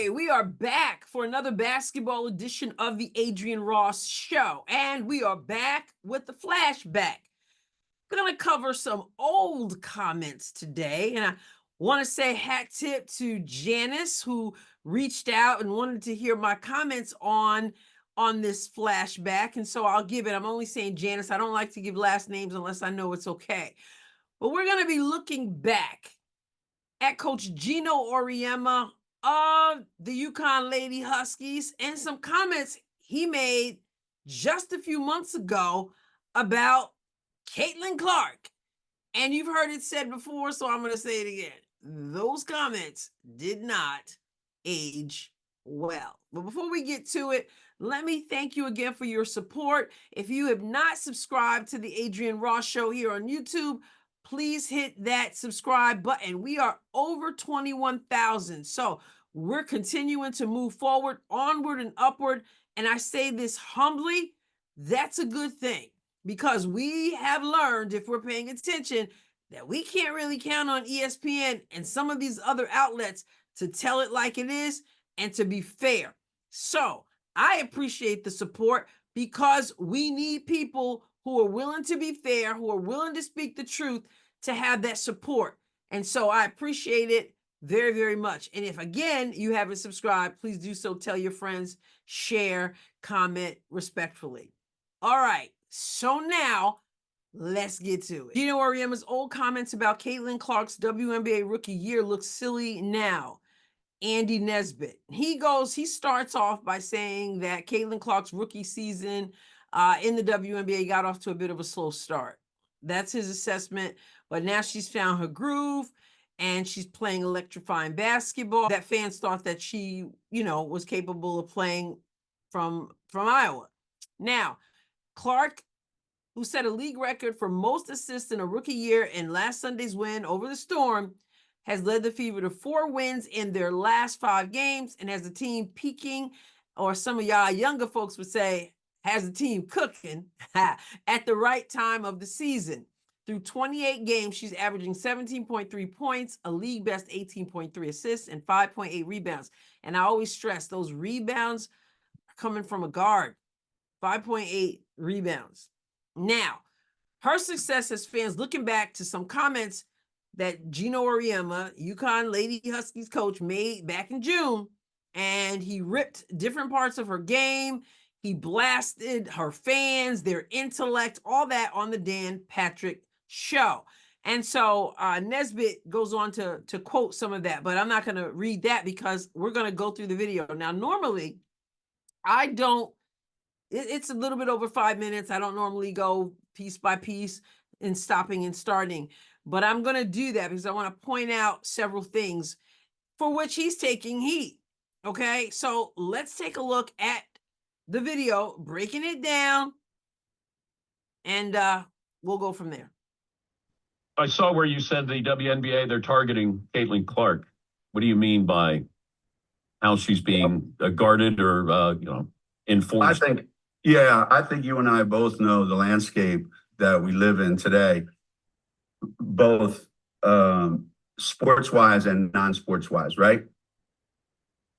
Okay, we are back for another basketball edition of the Adrienne Ross Show, and we are back with the flashback. We're going to cover some old comments today, and I want to say hat tip to Janice, who reached out and wanted to hear my comments on this flashback, and so I'll give it. I'm only saying Janice. I don't like to give last names unless I know it's okay. But we're going to be looking back at Coach Geno Auriemma of the UConn Lady Huskies and some comments he made just a few months ago about Caitlin Clark. And you've heard it said before, so I'm going to say it again. Those comments did not age well. But before we get to it, let me thank you again for your support. If you have not subscribed to the Adrienne Ross Show here on YouTube, please hit that subscribe button. We are over 21,000. So we're continuing to move forward, onward and upward. And I say this humbly, that's a good thing, because we have learned, if we're paying attention, that we can't really count on ESPN and some of these other outlets to tell it like it is and to be fair. So I appreciate the support, because we need people who are willing to be fair, who are willing to speak the truth, to have that support. And so I appreciate it very, very much. And if, again, you haven't subscribed, please do so. Tell your friends, share, comment respectfully. All right. So now let's get to it. Geno Auriemma's old comments about Caitlin Clark's WNBA rookie year look silly now. Andy Nesbitt. He starts off by saying that Caitlin Clark's rookie season in the WNBA got off to a bit of a slow start. That's his assessment. But now she's found her groove and she's playing electrifying basketball. That fans thought that she, was capable of playing from Iowa. Now, Clark, who set a league record for most assists in a rookie year in last Sunday's win over the Storm, has led the Fever to 4 wins in their last 5 games and has the team peaking, or some of y'all younger folks would say, has the team cooking at the right time of the season. Through 28 games, she's averaging 17.3 points, a league best 18.3 assists, and 5.8 rebounds. And I always stress those rebounds are coming from a guard. 5.8 rebounds. Now, her success has fans looking back to some comments that Geno Auriemma, UConn Lady Huskies coach, made back in June, and he ripped different parts of her game. He blasted her fans, their intellect, all that on the Dan Patrick Show. And so Nesbitt goes on to quote some of that, but I'm not going to read that because we're going to go through the video. Now, normally, it's a little bit over 5 minutes. I don't normally go piece by piece and stopping and starting, but I'm going to do that because I want to point out several things for which he's taking heat. Okay, so let's take a look at the video, breaking it down, and we'll go from there. I saw where you said the WNBA, they're targeting Caitlin Clark. What do you mean by how she's being guarded or, enforced? I think you and I both know the landscape that we live in today, both sports-wise and non-sports-wise, right?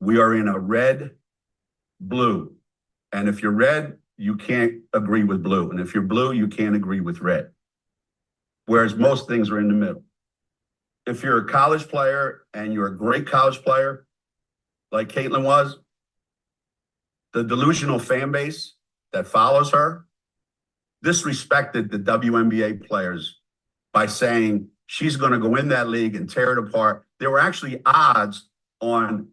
We are in a red-blue. And if you're red, you can't agree with blue. And if you're blue, you can't agree with red. Whereas most things are in the middle. If you're a college player and you're a great college player, like Caitlin was, the delusional fan base that follows her disrespected the WNBA players by saying she's going to go in that league and tear it apart. There were actually odds on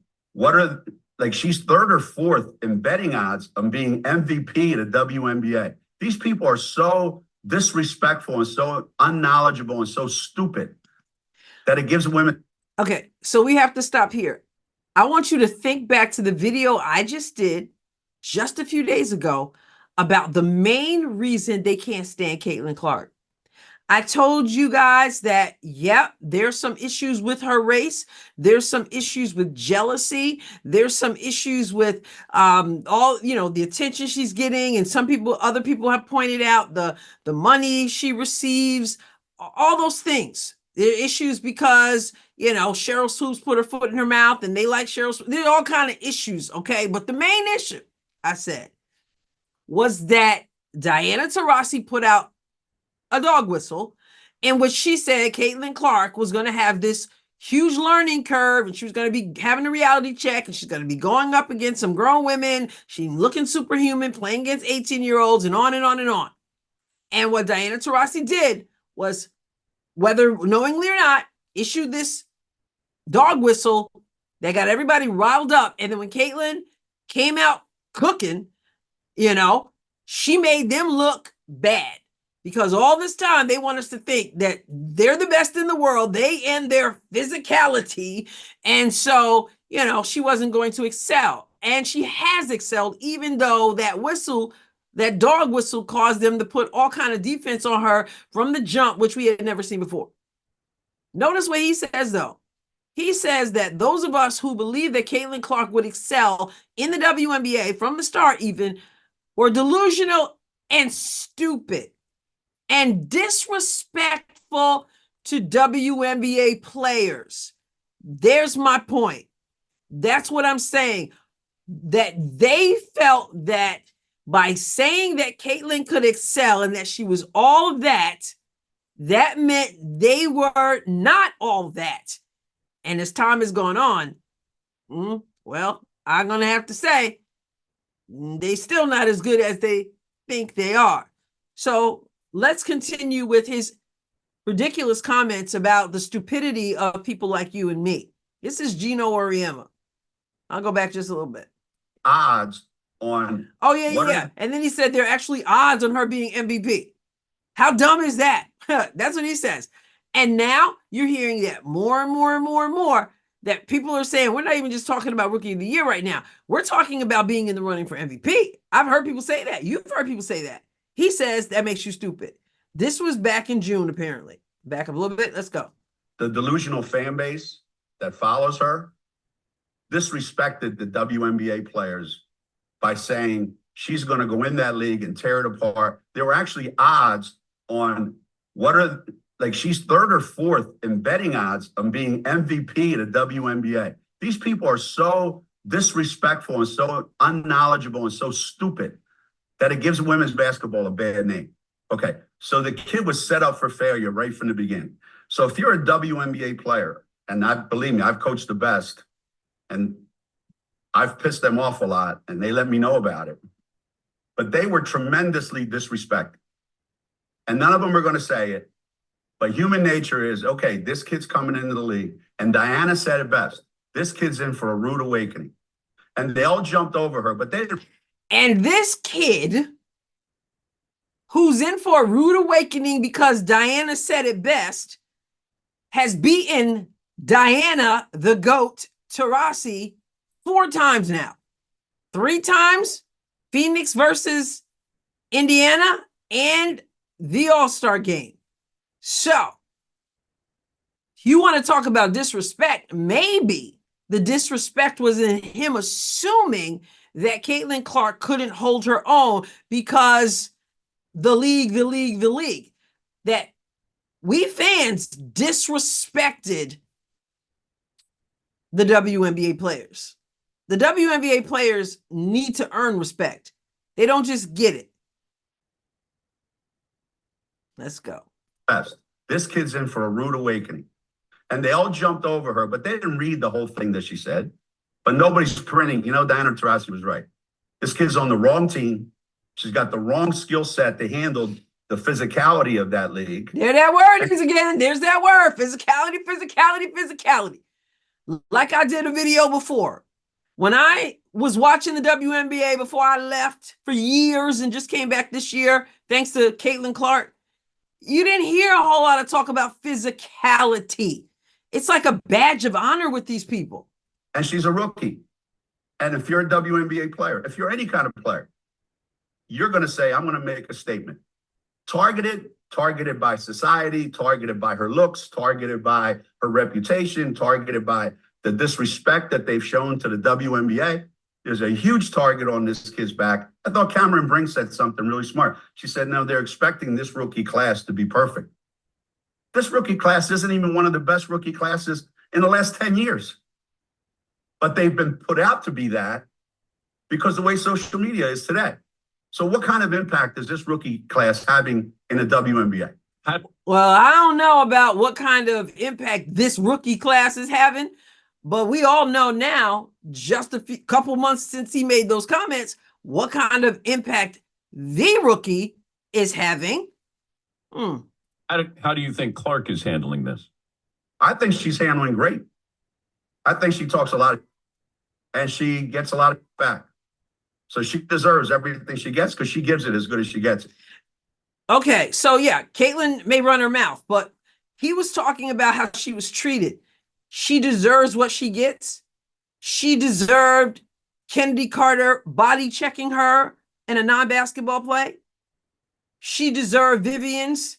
she's 3rd or 4th in betting odds on being MVP of the WNBA. These people are so disrespectful and so unknowledgeable and so stupid that it gives women. Okay, so we have to stop here. I want you to think back to the video I just did just a few days ago about the main reason they can't stand Caitlin Clark. I told you guys that, there's some issues with her race. There's some issues with jealousy. There's some issues with the attention she's getting. And other people have pointed out the money she receives, all those things. There are issues because, you know, Cheryl Swoops put her foot in her mouth and they like Cheryl Swoops. There are all kind of issues, okay? But the main issue, I said, was that Diana Taurasi put out a dog whistle in which she said Caitlin Clark was going to have this huge learning curve and she was going to be having a reality check and she's going to be going up against some grown women. She's looking superhuman, playing against 18-year-olds and on and on and on. And what Diana Taurasi did was, whether knowingly or not, issued this dog whistle that got everybody riled up. And then when Caitlin came out cooking, you know, she made them look bad. Because all this time they want us to think that they're the best in the world, they and their physicality. And so, you know, she wasn't going to excel. And she has excelled, even though that whistle, that dog whistle, caused them to put all kind of defense on her from the jump, which we had never seen before. Notice what he says, though. He says that those of us who believe that Caitlin Clark would excel in the WNBA from the start even were delusional and stupid and disrespectful to WNBA players. There's my point. That's what I'm saying. That they felt that by saying that Caitlin could excel and that she was all that, that meant they were not all that. And as time has gone on, well, I'm going to have to say, they still not as good as they think they are. So let's continue with his ridiculous comments about the stupidity of people like you and me. This is Geno Auriemma. I'll go back just a little bit. Odds on. Oh, yeah. And then he said there are actually odds on her being MVP. How dumb is that? That's what he says. And now you're hearing that more and more and more and more, that people are saying, we're not even just talking about Rookie of the Year right now. We're talking about being in the running for MVP. I've heard people say that. You've heard people say that. He says that makes you stupid. This was back in June, apparently. Back up a little bit. Let's go. The delusional fan base that follows her disrespected the WNBA players by saying she's going to go in that league and tear it apart. There were actually odds on she's third or fourth in betting odds on being MVP of the WNBA. These people are so disrespectful and so unknowledgeable and so stupid that it gives women's basketball a bad name. Okay, so the kid was set up for failure right from the beginning. So if you're a WNBA player, and believe me, I've coached the best, and I've pissed them off a lot, and they let me know about it. But they were tremendously disrespected. And none of them are going to say it. But human nature is, okay, this kid's coming into the league. And Diana said it best. This kid's in for a rude awakening. And they all jumped over her, but they didn't. And this kid, who's in for a rude awakening because Diana said it best, has beaten Diana, the GOAT, Taurasi, 4 times now. 3 times, Phoenix versus Indiana, and the All-Star game. So, you want to talk about disrespect? Maybe the disrespect was in him assuming that Caitlin Clark couldn't hold her own because the league, that we fans disrespected the WNBA players. The WNBA players need to earn respect. They don't just get it. Let's go. This kid's in for a rude awakening. And they all jumped over her, but they didn't read the whole thing that she said. But nobody's printing. You know, Diana Taurasi was right. This kid's on the wrong team. She's got the wrong skill set to handle the physicality of that league. There that word is again. There's that word. Physicality. Like I did a video before. When I was watching the WNBA before I left for years and just came back this year, thanks to Caitlin Clark, you didn't hear a whole lot of talk about physicality. It's like a badge of honor with these people. And she's a rookie. And if you're a WNBA player, if you're any kind of player, you're going to say, I'm going to make a statement. Targeted by society, targeted by her looks, targeted by her reputation, targeted by the disrespect that they've shown to the WNBA. There's a huge target on this kid's back. I thought Cameron Brink said something really smart. She said, no, they're expecting this rookie class to be perfect. This rookie class isn't even one of the best rookie classes in the last 10 years. But they've been put out to be that because the way social media is today. So what kind of impact is this rookie class having in the WNBA? Well, I don't know about what kind of impact this rookie class is having, but we all know now, just a couple months since he made those comments, what kind of impact the rookie is having. How do you think Clark is handling this? I think she's handling great. I think she talks a lot and she gets a lot of back. So she deserves everything she gets because she gives it as good as she gets it. Okay, so yeah, Caitlin may run her mouth, but he was talking about how she was treated. She deserves what she gets. She deserved Kennedy Carter body checking her in a non-basketball play. She deserved Vivian's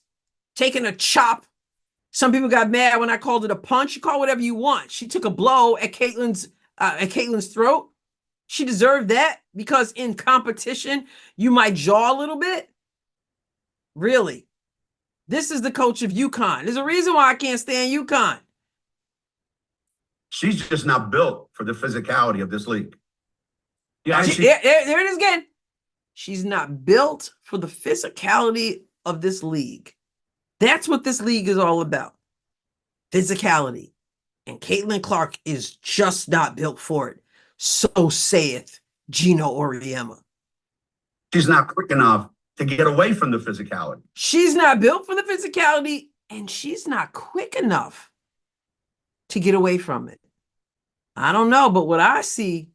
taking a chop. Some people got mad when I called it a punch. You call whatever you want. She took a blow at Caitlin's throat. She deserved that because in competition, you might jaw a little bit. Really? This is the coach of UConn. There's a reason why I can't stand UConn. She's just not built for the physicality of this league. Yeah, there it is again. She's not built for the physicality of this league. That's what this league is all about. Physicality. And Caitlin Clark is just not built for it. So saith Geno Auriemma. She's not quick enough to get away from the physicality. She's not built for the physicality, and she's not quick enough to get away from it. I don't know, but what I see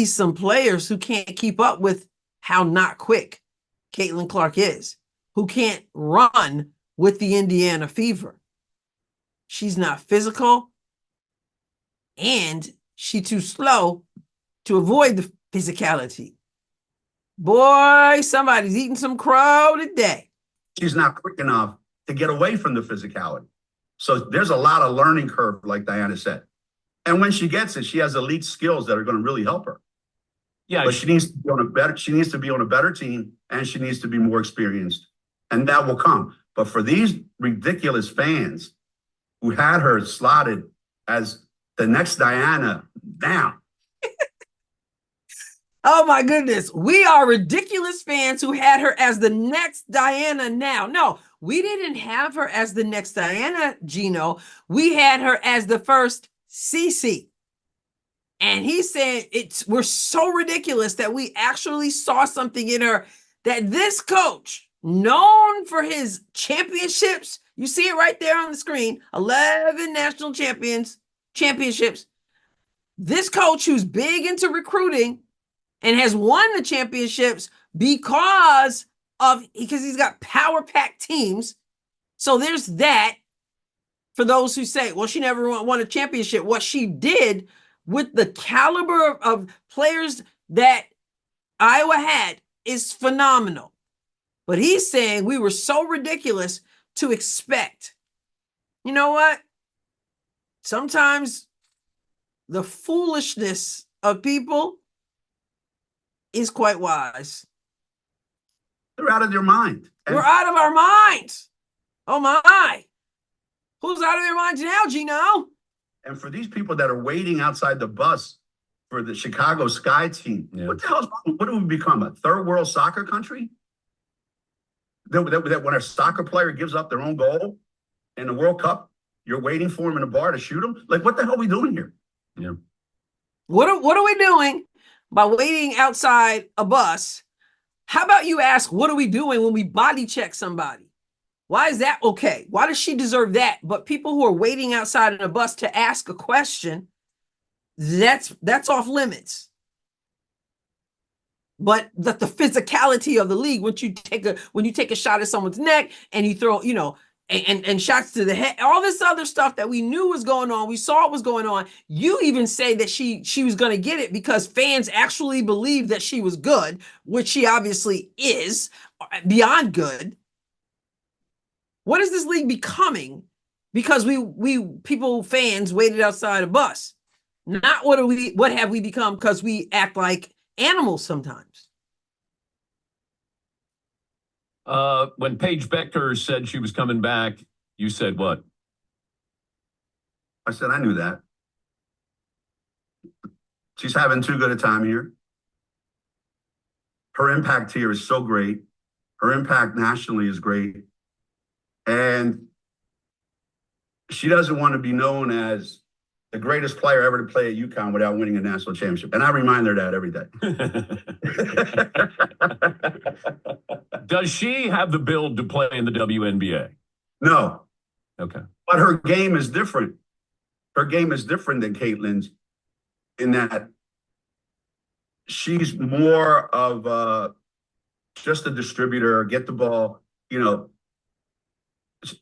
some players who can't keep up with how not quick Caitlin Clark is, who can't run with the Indiana Fever. She's not physical, and she's too slow to avoid the physicality. Boy, somebody's eating some crow today. She's not quick enough to get away from the physicality. So there's a lot of learning curve, like Diana said. And when she gets it, she has elite skills that are going to really help her. Yeah, but she needs to be on a better team, and she needs to be more experienced. And that will come. But for these ridiculous fans who had her slotted as the next Diana down. Oh my goodness. We are ridiculous fans who had her as the next Diana now. No, we didn't have her as the next Diana, Geno. We had her as the first CC. And he said we're so ridiculous that we actually saw something in her that this coach, known for his championships, you see it right there on the screen, 11 national championships. This coach who's big into recruiting and has won the championships because he's got power pack teams. So there's that for those who say, well, she never won a championship. What she did with the caliber of players that Iowa had is phenomenal. But he's saying we were so ridiculous to expect. You know what? Sometimes the foolishness of people is quite wise. They're out of their mind. We're out of our minds. Oh my. Who's out of their minds now, Geno? And for these people that are waiting outside the bus for the Chicago Sky team, what the hell what do we become? A third world soccer country? That when a soccer player gives up their own goal in the World Cup, you're waiting for him in a bar to shoot him? Like, what the hell are we doing here? Yeah. What are we doing by waiting outside a bus? How about you ask, what are we doing when we body check somebody? Why is that okay? Why does she deserve that? But people who are waiting outside in a bus to ask a question, that's off limits. But the physicality of the league, when you take a shot at someone's neck and you throw, and shots to the head, all this other stuff that we knew was going on, we saw it was going on. You even say that she was going to get it because fans actually believe that she was good, which she obviously is, beyond good. What is this league becoming? Because fans waited outside a bus. Not what have we become because we act like animals sometimes. When Paige Bueckers said she was coming back You said what? I said, I knew that. She's having too good a time here. Her impact here is so great. Her impact nationally is great. And she doesn't want to be known as the greatest player ever to play at UConn without winning a national championship. And I remind her that every day. Does she have the build to play in the WNBA? No. Okay. But her game is different. Her game is different than Caitlin's in that she's more of just a distributor, get the ball, you know.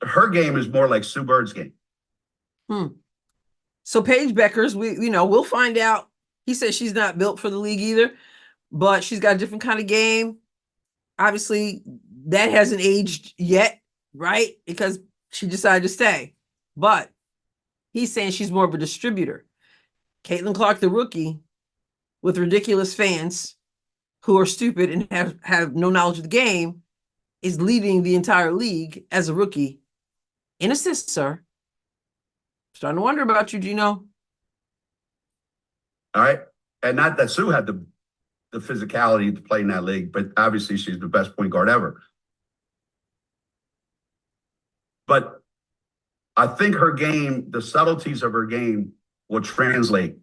Her game is more like Sue Bird's game. So Paige Bueckers, we'll find out. He says she's not built for the league either, but she's got a different kind of game. Obviously, that hasn't aged yet, right? Because she decided to stay. But he's saying she's more of a distributor. Caitlin Clark, the rookie, with ridiculous fans who are stupid and have no knowledge of the game, is leading the entire league as a rookie in assists, sir. Starting to wonder about you, Geno. All right. And not that Sue had the physicality to play in that league, but obviously she's the best point guard ever. But I think her game, the subtleties of her game will translate.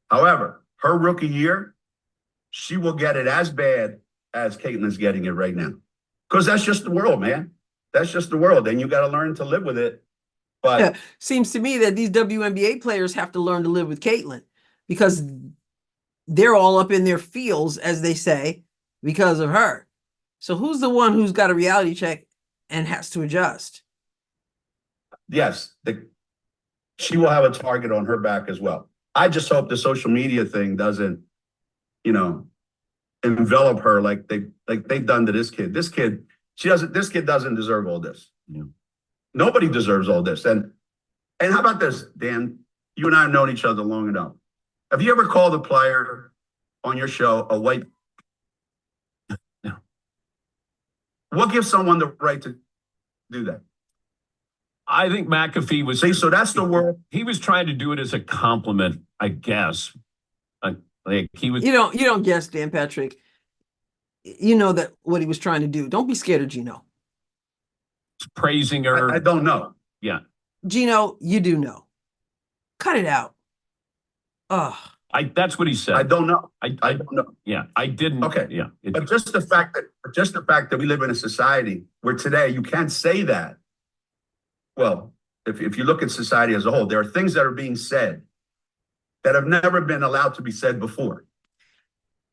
However, her rookie year, she will get it as bad as Caitlin's getting it right now. Because that's just the world, man. That's just the world. And you got to learn to live with it. But yeah, seems to me that these WNBA players have to learn to live with Caitlin because they're all up in their feels, as they say, because of her. So who's the one who's got a reality check and has to adjust? yes, she will have a target on her back as well. I just hope the social media thing doesn't, envelop her like they've done to this kid. This kid doesn't deserve all this. Yeah. Nobody deserves all this. And how about this, Dan? You and I have known each other long enough. Have you ever called a player on your show a white? No. What gives someone the right to do that? I think McAfee was. See, so that's the world. He was trying to do it as a compliment, I guess. Like he was. You don't guess, Dan Patrick. You know that what he was trying to do. Don't be scared of Geno. Praising her. I don't know. Yeah. Geno, you do know. Cut it out. Ugh. That's what he said. I don't know. I don't know. Yeah, I didn't. Okay. Yeah. But just the fact that we live in a society where today you can't say that. Well, if you look at society as a whole, there are things that are being said that have never been allowed to be said before.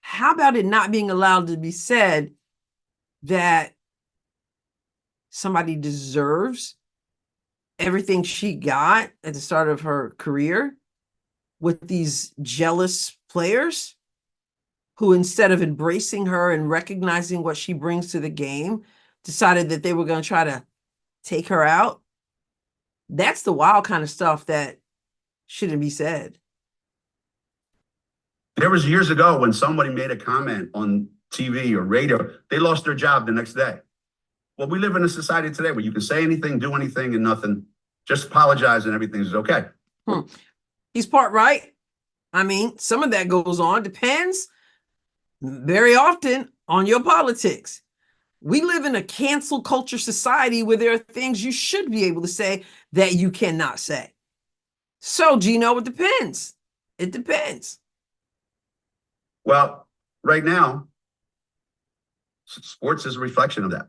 How about it not being allowed to be said that somebody deserves everything she got at the start of her career with these jealous players who, instead of embracing her and recognizing what she brings to the game, decided that they were going to try to take her out? That's the wild kind of stuff that shouldn't be said. There was years ago when somebody made a comment on TV or radio, they lost their job the next day. Well, we live in a society today where you can say anything, do anything, and nothing. Just apologize and everything is okay. He's part right. I mean, some of that goes on. Depends very often on your politics. We live in a cancel culture society where there are things you should be able to say that you cannot say. So, Geno, it depends. It depends. Well, right now, sports is a reflection of that.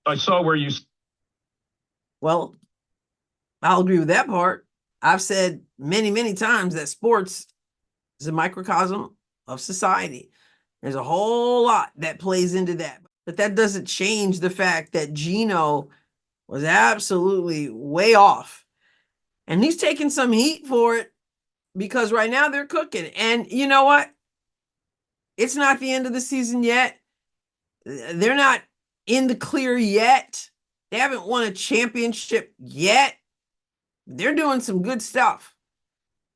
I saw where you. Well, I'll agree with that part. I've said many, many times that sports is a microcosm of society. There's a whole lot that plays into that. But that doesn't change the fact that Geno was absolutely way off. And he's taking some heat for it because right now they're cooking. And you know what? It's not the end of the season yet. They're not in the clear yet. They haven't won a championship yet. They're doing some good stuff.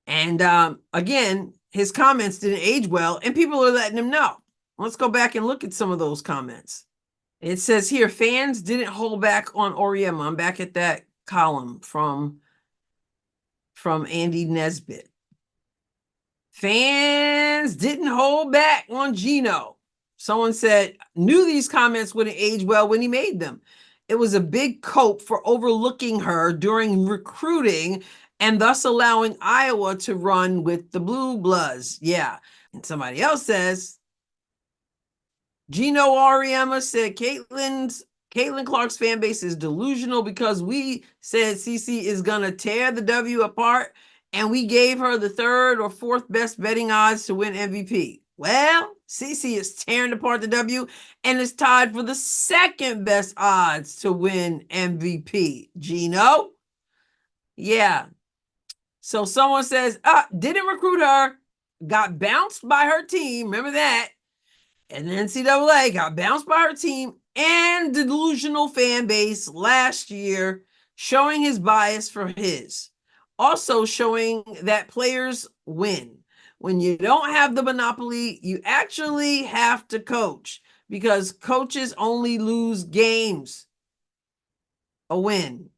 And again, his comments didn't age well, and people are letting him know. Let's go back and look at some of those comments. It says here, fans didn't hold back on Auriemma. I'm back at that column from Andy Nesbitt. Fans didn't hold back on Geno. Someone said, knew these comments wouldn't age well when he made them. It was a big cope for overlooking her during recruiting and thus allowing Iowa to run with the Blue Bloods. Yeah. And somebody else says, Geno Auriemma said Caitlin Clark's fan base is delusional because we said CC is going to tear the W apart and we gave her the third or fourth best betting odds to win MVP. Well, CC is tearing apart the W and is tied for the second best odds to win MVP. Geno? Yeah. So someone says, didn't recruit her, got bounced by her team. Remember that. And the NCAA got bounced by her team and delusional fan base last year, showing his bias for his. Also showing that players win. When you don't have the monopoly, you actually have to coach because coaches only lose games. A win.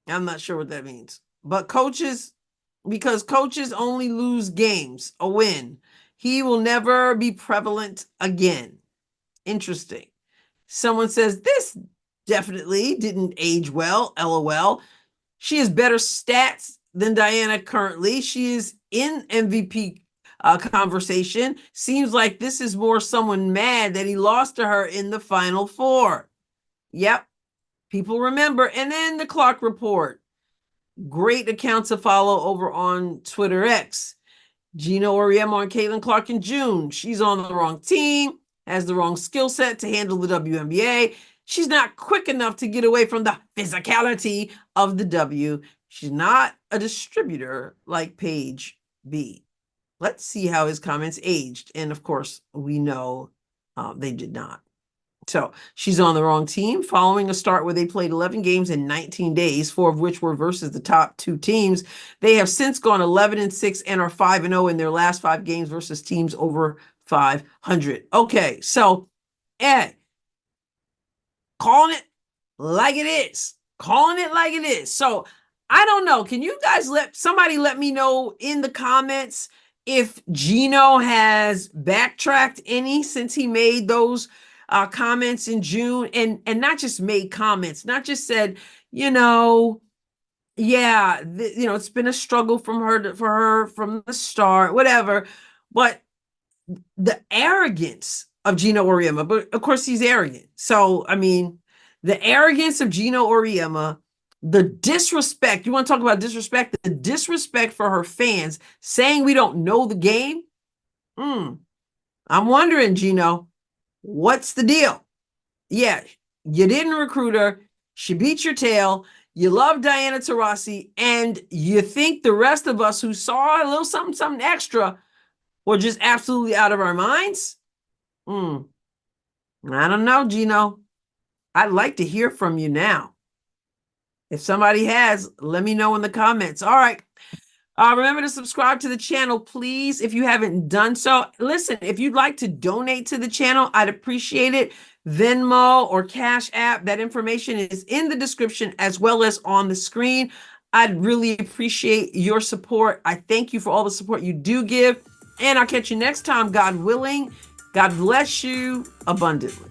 I'm not sure what that means. But because coaches only lose games, a win. He will never be prevalent again. Interesting. Someone says, this definitely didn't age well, LOL. She has better stats than Diana currently. She is in MVP conversation. Seems like this is more someone mad that he lost to her in the Final Four. Yep. People remember. And then the Clark Report. Great account to follow over on Twitter X. Geno Auriemma and Caitlin Clark in June. She's on the wrong team, has the wrong skill set to handle the WNBA. She's not quick enough to get away from the physicality of the W. She's not a distributor like Paige B. Let's see how his comments aged. And of course, we know they did not. So she's on the wrong team following a start where they played 11 games in 19 days, 4 of which were versus the top 2 teams. They have since gone 11-6 and are 5-0 in their last 5 games versus teams over 500. Okay, so Ed, calling it like it is. Calling it like it is. So I don't know. Can you guys somebody let me know in the comments if Geno has backtracked any since he made those comments in June, and not just made comments, not just said, yeah, it's been a struggle for her from the start, whatever. But the arrogance of Geno Auriemma, but of course he's arrogant. So, I mean, the arrogance of Geno Auriemma, the disrespect, you want to talk about disrespect, the disrespect for her fans saying we don't know the game. I'm wondering, Geno, what's the deal? Yeah, you didn't recruit her. She beat your tail. You love Diana Taurasi, and you think the rest of us who saw a little something extra were just absolutely out of our minds? I don't know, Geno. I'd like to hear from you now. If somebody has, let me know in the comments. All right. Remember to subscribe to the channel, please, if you haven't done so. Listen, if you'd like to donate to the channel, I'd appreciate it. Venmo or Cash App, that information is in the description as well as on the screen. I'd really appreciate your support. I thank you for all the support you do give. And I'll catch you next time, God willing. God bless you abundantly.